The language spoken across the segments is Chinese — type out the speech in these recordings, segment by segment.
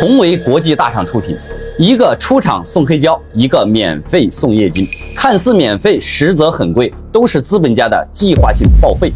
同为国际大厂出品，一个出厂送黑胶，一个免费送液晶，看似免费，实则很贵，都是资本家的计划性报废。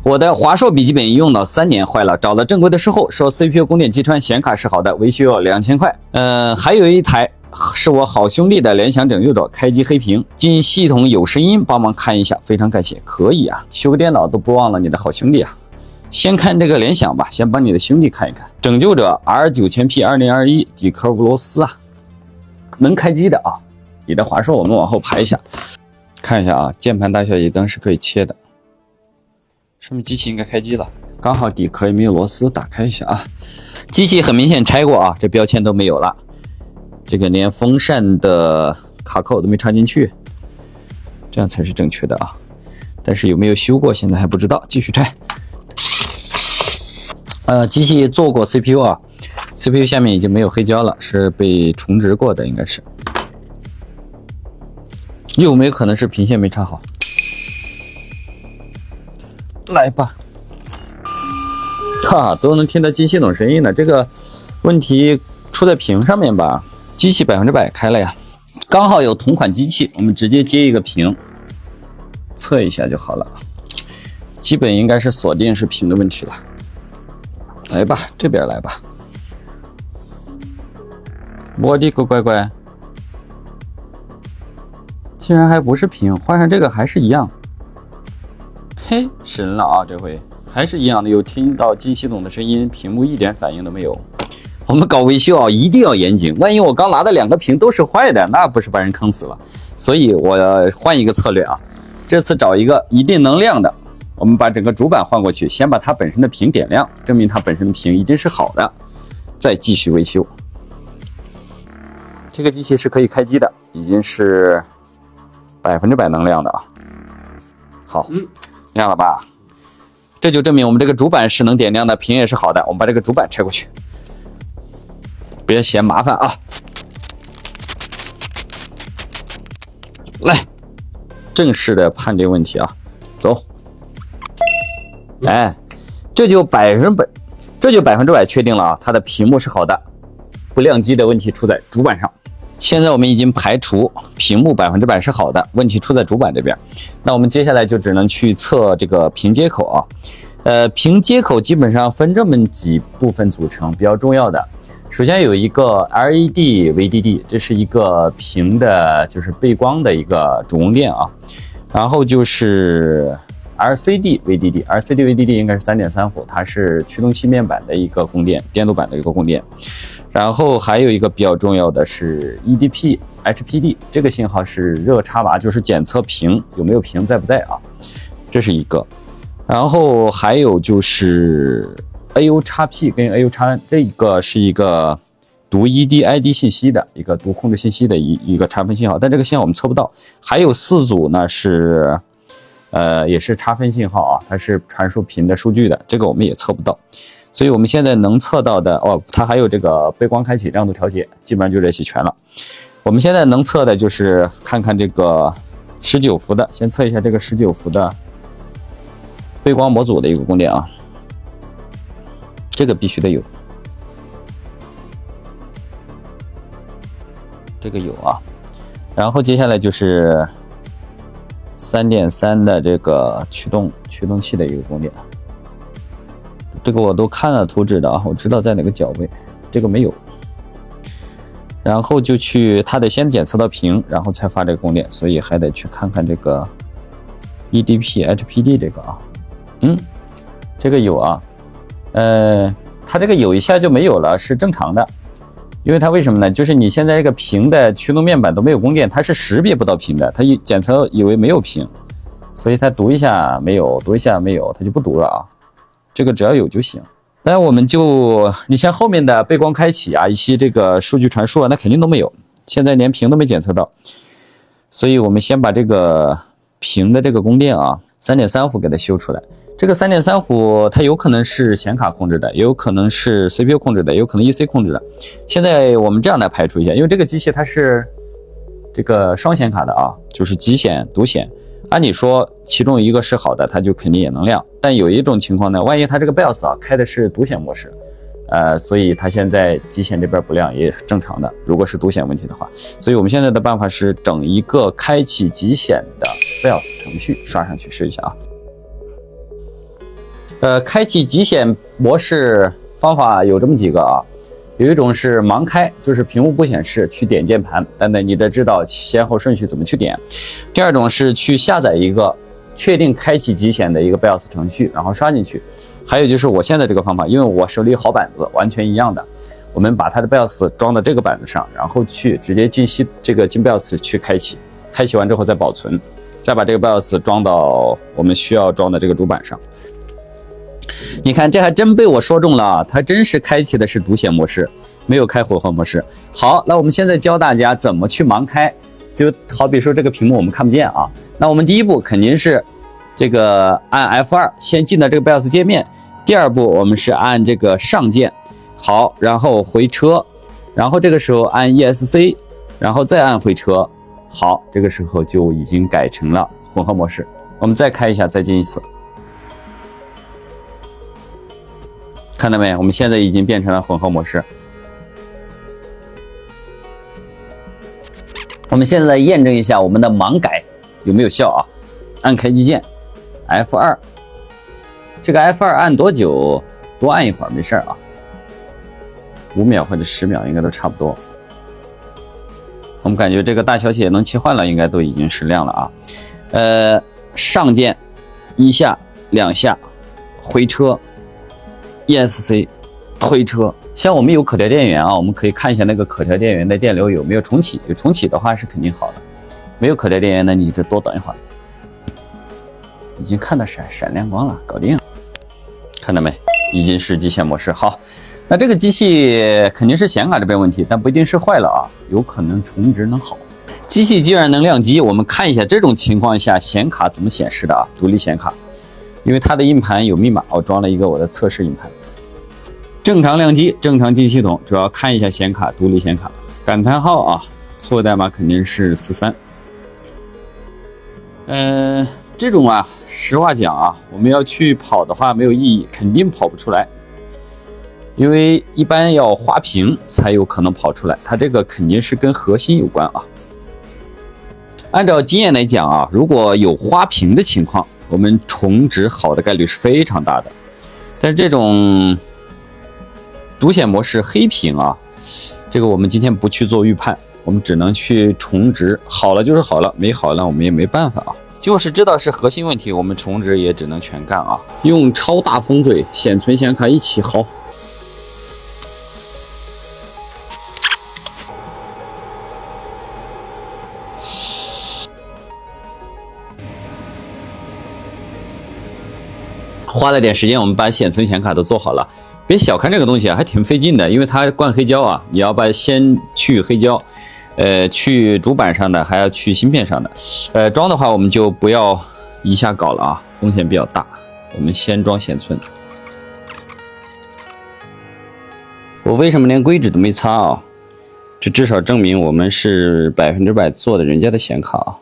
我的华硕笔记本用了3年坏了，找了正规的售后，说 CPU 供电击穿，显卡是好的，维修要2000块。还有一台是我好兄弟的联想拯救者，开机黑屏，经系统有声音帮忙看一下，非常感谢。可以啊，修个电脑都不忘了你的好兄弟啊。先看这个联想吧，先帮你的兄弟看一看。拯救者 R9000P 2021几颗俄罗斯啊，能开机的啊。你的华硕我们往后排一下，看一下啊，键盘大小也灯是可以切的。说明机器应该开机了，刚好底壳也没有螺丝，打开一下啊。机器很明显拆过啊，这标签都没有了，这个连风扇的卡扣都没插进去，这样才是正确的啊。但是有没有修过，现在还不知道，继续拆。机器做过 CPU 啊 ，CPU 下面已经没有黑胶了，是被重植过的，应该是。有没有可能是屏线没插好？来吧，都能听到进系统声音了。这个问题出在屏上面吧？机器100%开了呀，刚好有同款机器，我们直接接一个屏，测一下就好了。基本应该是锁定是屏的问题了。来吧，这边来吧。我的个乖乖，竟然还不是屏，换上这个还是一样。嘿，神了啊！这回还是一样的，有听到进系统的声音，屏幕一点反应都没有。我们搞维修啊，一定要严谨，万一我刚拿的2个屏都是坏的，那不是把人坑死了？所以我换一个策略啊，这次找一个一定能亮的，我们把整个主板换过去，先把它本身的屏点亮，证明它本身的屏一定是好的，再继续维修。这个机器是可以开机的，已经是100%能亮的啊。好。亮了吧？这就证明我们这个主板是能点亮的，屏也是好的。我们把这个主板拆过去，别嫌麻烦啊！来，正式的判这个问题啊，走。哎，这就100%确定了啊，它的屏幕是好的，不亮机的问题出在主板上。现在我们已经排除屏幕100%是好的，问题出在主板这边。那我们接下来就只能去测这个屏接口啊。屏接口基本上分这么几部分组成，比较重要的。首先有一个 LED VDD， 这是一个屏的，就是背光的一个主供电啊。然后就是 LCD VDD，LCD VDD 应该是3.3伏，它是驱动器面板的一个供电，电路板的一个供电。然后还有一个比较重要的是 EDP HPD， 这个信号是热插拔，就是检测屏有没有屏在不在啊，这是一个。然后还有就是 AUXP 跟 AUX， 这个是一个读 ED/ID 信息的一个读控制信息的一个插分信号，但这个信号我们测不到。还有4组呢是也是插分信号啊，它是传输屏的数据的，这个我们也测不到。所以我们现在能测到的它还有这个背光开启亮度调节，基本上就这些全了。我们现在能测的就是看看这个19伏的，先测一下这个19伏的背光模组的一个供电啊，这个必须得有，这个有啊。然后接下来就是3.3的这个驱动器的一个供电。这个我都看了图纸的啊，我知道在哪个角位，这个没有。然后就去，它得先检测到屏，然后才发这个供电，所以还得去看看这个 EDP HPD 这个啊，这个有啊，它这个有一下就没有了，是正常的，因为它为什么呢？就是你现在这个屏的驱动面板都没有供电，它是识别不到屏的，它检测以为没有屏，所以它读一下没有，读一下没有，它就不读了啊。这个只要有就行。那我们就，你像后面的背光开启啊，一些这个数据传输啊，那肯定都没有，现在连屏都没检测到。所以我们先把这个屏的这个供电啊 3.3 伏给它修出来。这个 3.3 伏它有可能是显卡控制的，也有可能是 CPU 控制的，也有可能 EC 控制的。现在我们这样来排除一下，因为这个机器它是这个双显卡的啊，就是极显、独显。按理说其中一个是好的，它就肯定也能亮。但有一种情况呢，万一它这个 BIOS 啊开的是独显模式，所以它现在极显这边不亮也是正常的。如果是独显问题的话，所以我们现在的办法是整一个开启极显的 BIOS 程序刷上去试一下啊。开启极显模式方法有这么几个啊，有一种是盲开，就是屏幕不显示，去点键盘，等等，你得知道先后顺序怎么去点。第二种是去下载一个确定开启极显的一个 BIOS 程序，然后刷进去。还有就是我现在这个方法，因为我手里好板子，完全一样的，我们把它的 BIOS 装到这个板子上，然后去直接进BIOS 去开启，开启完之后再保存，再把这个 BIOS 装到我们需要装的这个主板上。你看，这还真被我说中了啊！它真是开启的是独显模式，没有开混合模式。好，那我们现在教大家怎么去盲开，就好比说这个屏幕我们看不见啊，那我们第一步肯定是这个按 F2 先进到这个 BIOS 界面，第二步我们是按这个上键，好，然后回车，然后这个时候按 ESC， 然后再按回车，好，这个时候就已经改成了混合模式。我们再开一下，再进一次。看到没？我们现在已经变成了混合模式。我们现在验证一下我们的盲改有没有效啊？按开机键 F2， 这个 F2 按多久？多按一会儿没事啊，5秒或者10秒应该都差不多。我们感觉这个大小写能切换了，应该都已经是亮了啊。上键1下2下，回车。ESC 回车，像我们有可调电源啊，我们可以看一下那个可调电源的电流有没有重启，有重启的话是肯定好的，没有可调电源呢，你就多等一会儿。已经看到闪亮光了，搞定，看到没？已经是极显模式。好，那这个机器肯定是显卡这边问题，但不一定是坏了啊，有可能重置能好。机器既然能亮机，我们看一下这种情况下显卡怎么显示的啊，独立显卡。因为它的硬盘有密码，我装了一个我的测试硬盘。正常亮机，正常进系统，主要看一下显卡，独立显卡。感叹号啊，错误代码肯定是43。这种啊，实话讲啊，我们要去跑的话没有意义，肯定跑不出来。因为一般要花屏才有可能跑出来，它这个肯定是跟核心有关啊。按照经验来讲啊，如果有花屏的情况，我们重置好的概率是非常大的。但是这种独显模式黑屏啊，这个我们今天不去做预判，我们只能去重置，好了就是好了，没好了我们也没办法啊。就是知道是核心问题，我们重置也只能全干啊。用超大风嘴显存显卡一起薅。花了点时间，我们把显存显卡都做好了。别小看这个东西啊，还挺费劲的，因为它灌黑胶啊，你要先去黑胶，去主板上的，还要去芯片上的。装的话我们就不要一下搞了啊，风险比较大。我们先装显存。我为什么连硅脂都没擦啊？这至少证明我们是100%做的人家的显卡啊。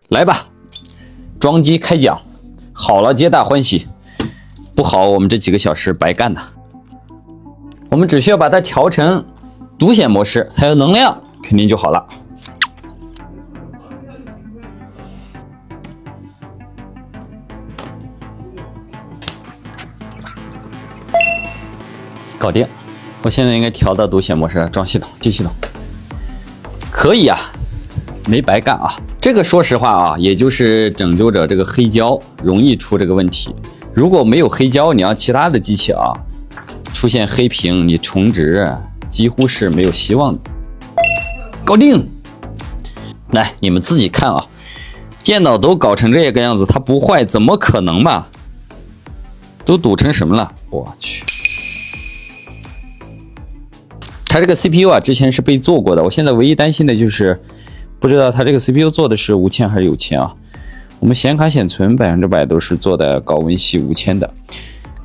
来吧。装机开奖，好了皆大欢喜，不好我们这几个小时白干的。我们只需要把它调成独显模式，它有能量肯定就好了。搞定，我现在应该调到独显模式，装系统进系统，可以啊，没白干啊。这个说实话啊，也就是拯救着这个黑胶容易出这个问题。如果没有黑胶，你让其他的机器啊出现黑屏，你重置几乎是没有希望的。搞定！来，你们自己看啊，电脑都搞成这个样子，它不坏怎么可能嘛？都堵成什么了？我去！它这个 CPU 啊，之前是被做过的，我现在唯一担心的就是。不知道它这个 CPU 做的是无铅还是有铅啊？我们显卡显存100%都是做的高温系无铅的，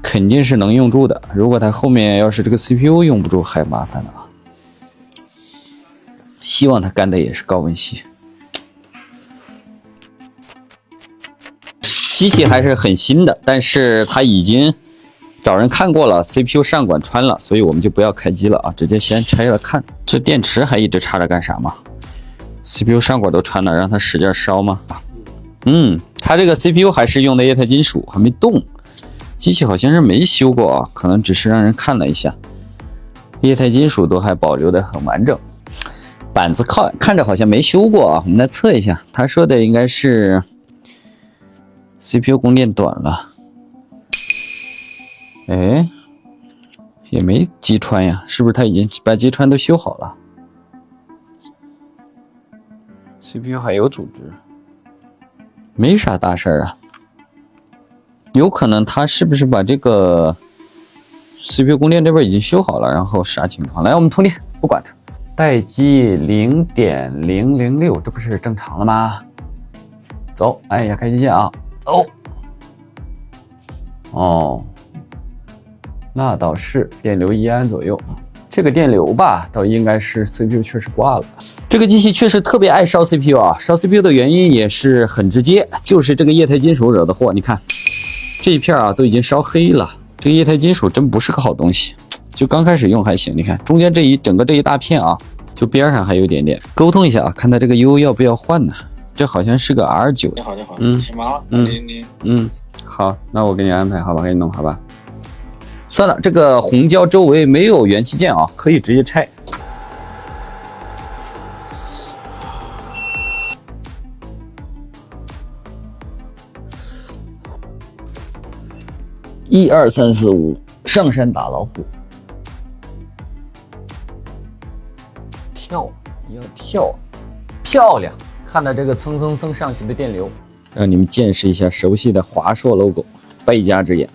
肯定是能用住的。如果它后面要是这个 CPU 用不住，还麻烦了啊！希望它干的也是高温系。机器还是很新的，但是它已经找人看过了 ，CPU 上管穿了，所以我们就不要开机了啊，直接先拆了看。这电池还一直插着干啥嘛 ？CPU 上管都穿了，让它使劲烧吗？它这个 CPU 还是用的液态金属，还没动。机器好像是没修过啊，可能只是让人看了一下，液态金属都还保留的很完整。板子看着好像没修过啊，我们来测一下。他说的应该是 CPU 供电短了。哎，也没击穿呀，是不是他已经把击穿都修好了 ？CPU 还有组织，没啥大事啊。有可能他是不是把这个 CPU 供电这边已经修好了，然后啥情况？来，我们通电，不管它。待机0.006，这不是正常了吗？走，哎呀，开机键啊，走。哦。那倒是电流1安左右，这个电流吧，倒应该是 CPU 确实挂了。这个机器确实特别爱烧 CPU 啊，烧 CPU 的原因也是很直接，就是这个液态金属惹的祸。你看这一片啊，都已经烧黑了。这个液态金属真不是个好东西，就刚开始用还行。你看中间整个这一大片啊，就边上还有一点点。沟通一下啊，看它这个 U 要不要换呢？这好像是个 R9。你好，你好，行吗？好，那我给你安排好吧，给你弄好吧。算了，这个红胶周围没有元器件啊，可以直接拆。1、2、3、4、5，上山打老虎。跳，要跳，漂亮！看到这个蹭蹭蹭上去的电流，让你们见识一下熟悉的华硕 logo， 败家之眼。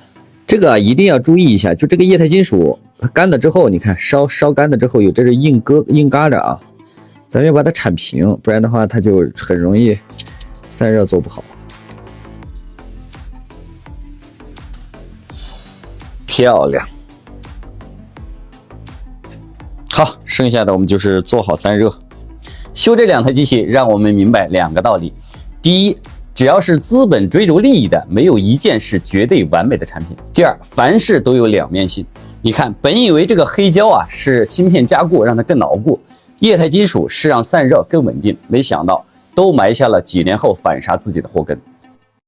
这个一定要注意一下，就这个液态金属干了之后，你看烧干了之后有这是硬疙瘩啊，咱们要把它铲平，不然的话它就很容易散热做不好。漂亮，好，剩下的我们就是做好散热。修这2台机器，让我们明白2个道理：第一，只要是资本追逐利益的，没有一件是绝对完美的产品。第二，凡事都有两面性。你看，本以为这个黑胶啊是芯片加固，让它更牢固；液态金属是让散热更稳定，没想到都埋下了几年后反杀自己的祸根。